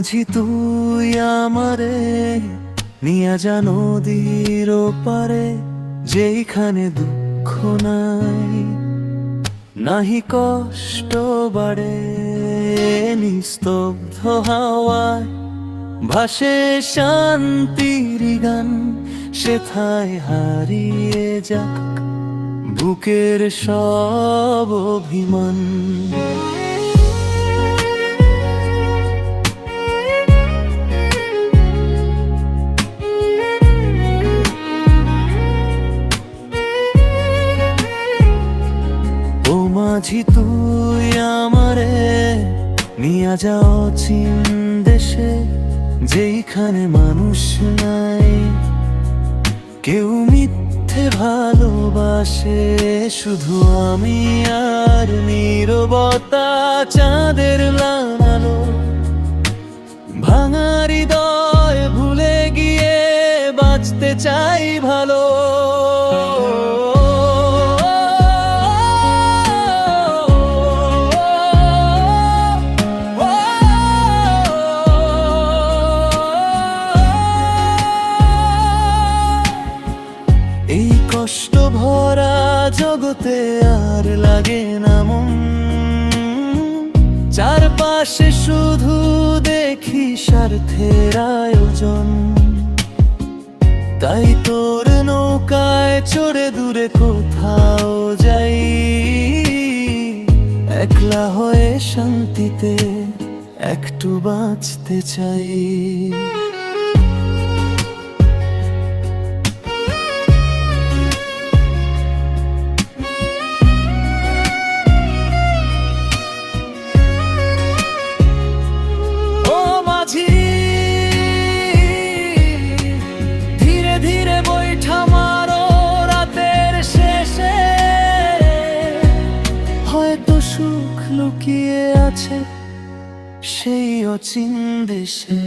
মাঝি তুই আমারে নিয়া যা নদীর পারে, যেইখানে দুঃখ নাই, নাহি কষ্ট বাড়ে। নিস্তব্ধ হাওয়ায় ভাসে শান্তির গান, সেথায় হারিয়ে যাক বুকের সব অভিমান। ও মাঝি তুই আমারে নিয়া যা অচিন দেশে, যেইখানে মানুষ নাই, কেউ মিথ্যে ভালোবাসে, শুধু আমি আর নীরবতা। চাঁদের লানালো ভাঙা হৃদয় ভুলে গিয়ে বাঁচতে চাই ভালো। এই কষ্ট ভরা জগতে আর লাগে না মন, চারপাশে শুধু দেখি স্বার্থের আয়োজন। তাই তোর নৌকায় চড়ে দূরে কোথাও যাই, একলা হয়ে শান্তিতে একটু বাঁচতে চাই। ধীরে ধীরে বৈঠা মারো রাতের শেষে, হয়তো সুখ লুকিয়ে আছে সেই অচিন দেশে।